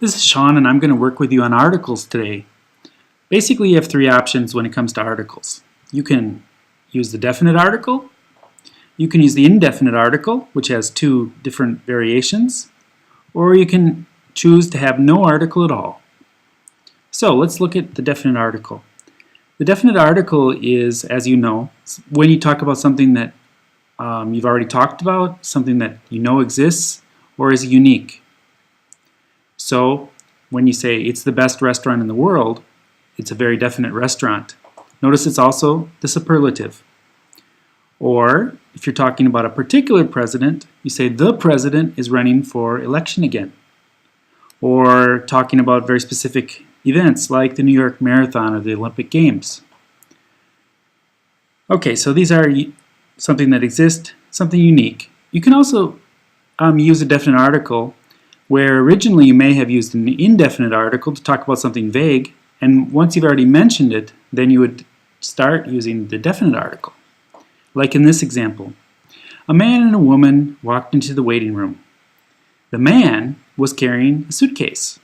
This is Sean, and I'm going to work with you on articles today. Basically, you have three options when it comes to articles. You can use the definite article, you can use the indefinite article, which has two different variations, or you can choose to have no article at all. So let's look at the definite article. The definite article is, as you know, when you talk about something that you've already talked about, something that you know exists, or is unique. So when you say it's the best restaurant in the world, it's a very definite restaurant. Notice it's also the superlative. Or if you're talking about a particular president, you say the president is running for election again. Or talking about very specific events like the New York Marathon or the Olympic Games. Okay, so these are something that exists, something unique. You can also use a definite article where originally you may have used an indefinite article to talk about something vague, and once you've already mentioned it, then you would start using the definite article. Like in this example, a man and a woman walked into the waiting room. The man was carrying a suitcase.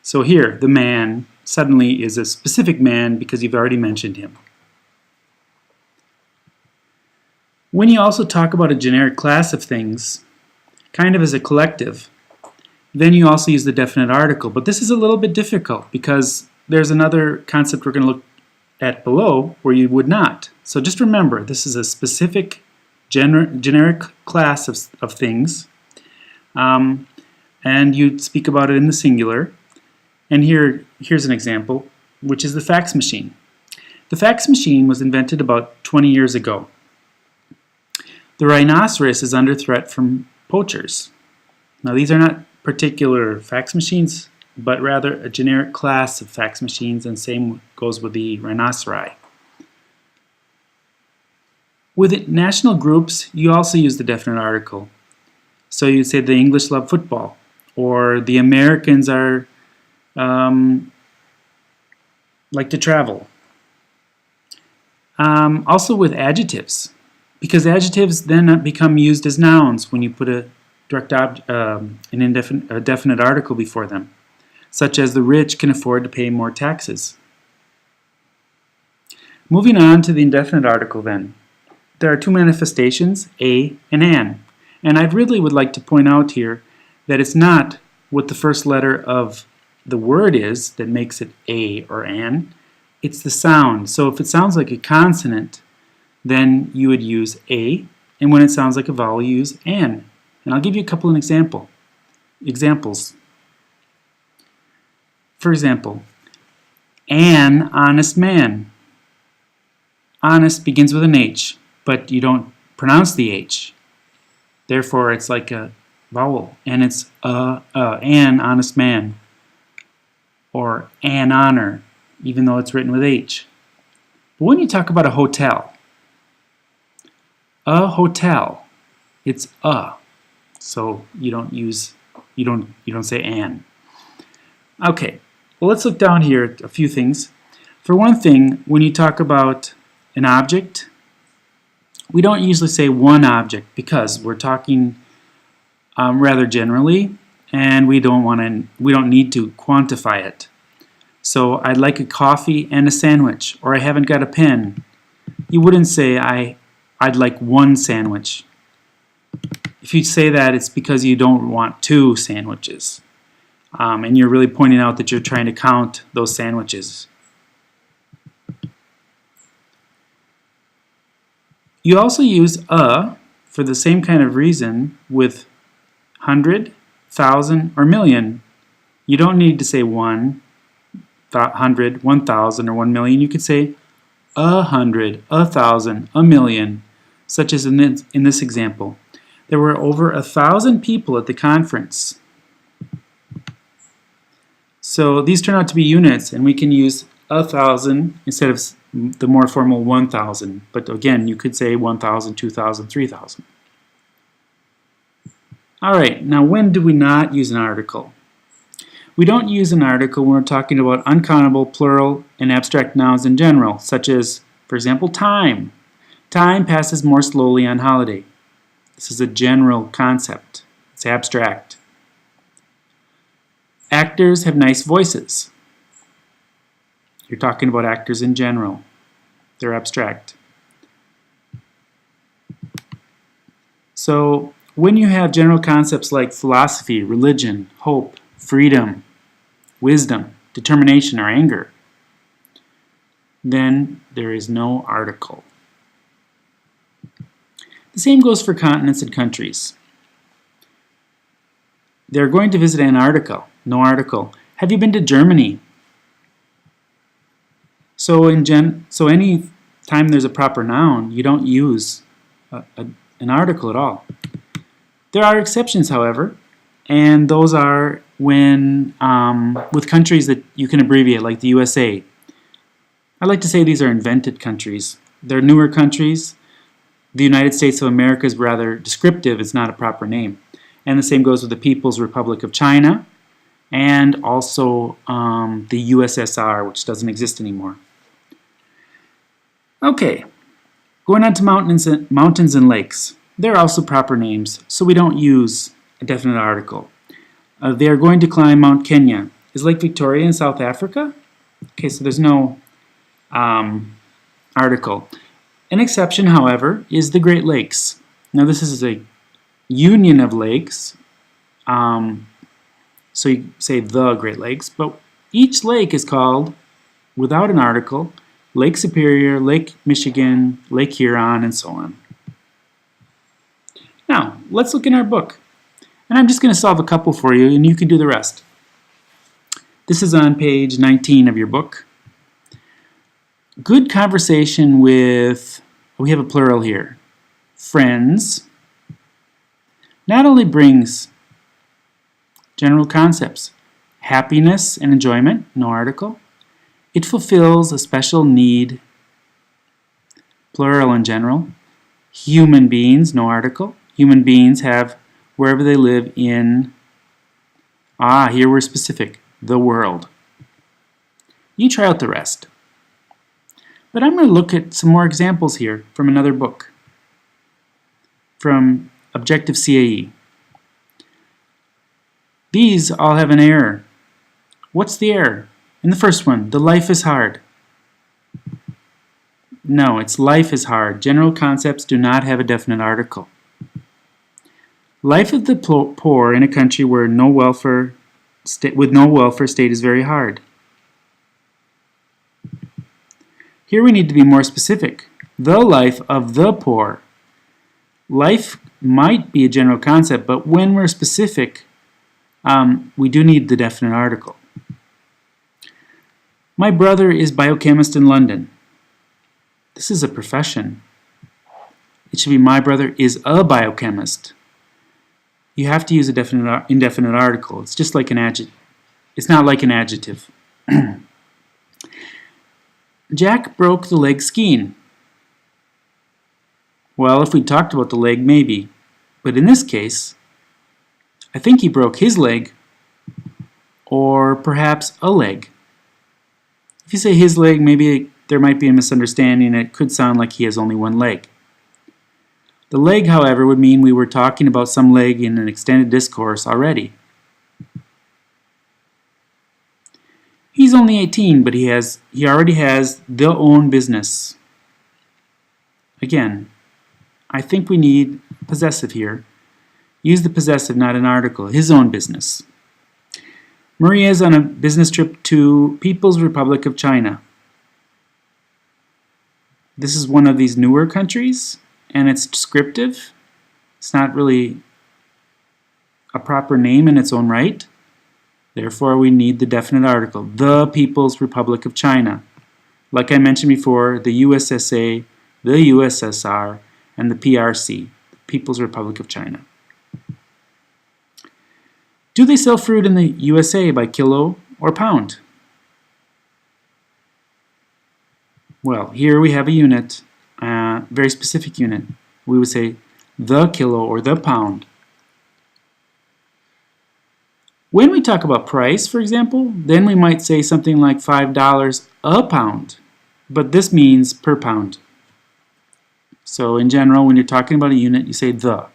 So here, the man suddenly is a specific man because you've already mentioned him. When you also talk about a generic class of things, kind of as a collective, then you also use the definite article. But this is a little bit difficult because there's another concept we're going to look at below where you would not. So just remember, this is a specific generic class of things, and you speak about it in the singular. And here's an example, which is the fax machine. The fax machine was invented about 20 years ago. The rhinoceros is under threat from poachers. Now these are not particular fax machines, but rather a generic class of fax machines, and same goes with the rhinoceri. With national groups, you also use the definite article. So you'd say the English love football, or the Americans are like to travel. Also with adjectives, because adjectives then become used as nouns when you put a definite article before them, such as the rich can afford to pay more taxes. Moving on to the indefinite article then. There are two manifestations, a and an. And I really would like to point out here that it's not what the first letter of the word is that makes it a or an. It's the sound. So if it sounds like a consonant, then you would use a, and when it sounds like a vowel, you use an. And I'll give you a couple of examples. For example, an honest man. Honest begins with an H, but you don't pronounce the H. Therefore, it's like a vowel, and it's an honest man, or an honor, even though it's written with H. But when you talk about a hotel, it's a. So you don't say an. Okay, well let's look down here at a few things. For one thing, when you talk about an object, we don't usually say one object because we're talking rather generally, and we don't need to quantify it. So I'd like a coffee and a sandwich, or I haven't got a pen. You wouldn't say I'd like one sandwich. If you say that, it's because you don't want two sandwiches. And you're really pointing out that you're trying to count those sandwiches. You also use a for the same kind of reason with 100, 1,000, or million. You don't need to say 100, 1,000, or 1 million. You could say 100, 1,000, a million, such as in this example. There were over 1,000 people at the conference. So these turn out to be units, and we can use 1,000 instead of the more formal 1,000. But again, you could say 1,000, 2,000, 3,000. All right, now when do we not use an article? We don't use an article when we're talking about uncountable, plural, and abstract nouns in general, such as, for example, time. Time passes more slowly on holiday. This is a general concept. It's abstract. Actors have nice voices. You're talking about actors in general. They're abstract. So when you have general concepts like philosophy, religion, hope, freedom, wisdom, determination, or anger, then there is no article. The same goes for continents and countries. They're going to visit Antarctica. No article. Have you been to Germany? So any time there's a proper noun, you don't use an article at all. There are exceptions, however, and those are when with countries that you can abbreviate, like the USA. I like to say these are invented countries. They're newer countries. The United States of America is rather descriptive. It's not a proper name. And the same goes with the People's Republic of China and also the USSR, which doesn't exist anymore. Okay, going on to mountains and lakes. They're also proper names, so we don't use a definite article. They are going to climb Mount Kenya. Is Lake Victoria in South Africa? Okay, so there's no article. An exception, however, is the Great Lakes. Now this is a union of lakes, so you say the Great Lakes, but each lake is called, without an article, Lake Superior, Lake Michigan, Lake Huron, and so on. Now, let's look in our book. And I'm just going to solve a couple for you, and you can do the rest. This is on page 19 of your book. Good conversation with, we have a plural here, friends, not only brings general concepts, happiness and enjoyment, no article. It fulfills a special need, plural in general. Human beings, no article. Human beings have wherever they live in, here we're specific, the world. You try out the rest. But I'm going to look at some more examples here from another book, from Objective CAE. These all have an error. What's the error? In the first one, the life is hard. No, it's life is hard. General concepts do not have a definite article. Life of the poor in a country where with no welfare state is very hard. Here we need to be more specific. The life of the poor. Life might be a general concept, but when we're specific, we do need the definite article. My brother is biochemist in London. This is a profession. It should be my brother is a biochemist. You have to use a definite, indefinite article. It's just like an adjective. It's not like an adjective. Jack broke the leg skiing. Well, if we talked about the leg, maybe. But in this case, I think he broke his leg, or perhaps a leg. If you say his leg, maybe there might be a misunderstanding. It could sound like he has only one leg. The leg, however, would mean we were talking about some leg in an extended discourse already. He's only 18, but he already has their own business. Again, I think we need possessive here. Use the possessive, not an article. His own business. Maria is on a business trip to People's Republic of China. This is one of these newer countries, and it's descriptive. It's not really a proper name in its own right. Therefore, we need the definite article. The People's Republic of China. Like I mentioned before, the USSA, the USSR, and the PRC, the People's Republic of China. Do they sell fruit in the USA by kilo or pound? Well, here we have a unit, very specific unit. We would say the kilo or the pound. When we talk about price, for example, then we might say something like $5 a pound, but this means per pound. So in general, when you're talking about a unit, you say the.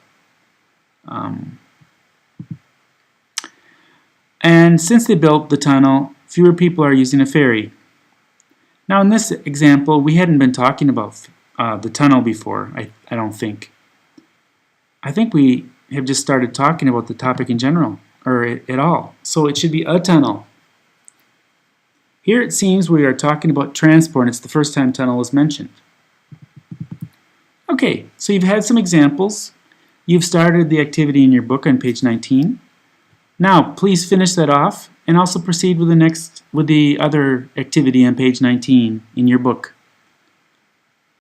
And since they built the tunnel, fewer people are using a ferry. Now in this example, we hadn't been talking about the tunnel before, I don't think. I think we have just started talking about the topic in general, or at all. So it should be a tunnel. Here it seems we are talking about transport, and it's the first time tunnel was mentioned. Okay, so you've had some examples. You've started the activity in your book on page 19. Now, please finish that off and also proceed with the other activity on page 19 in your book.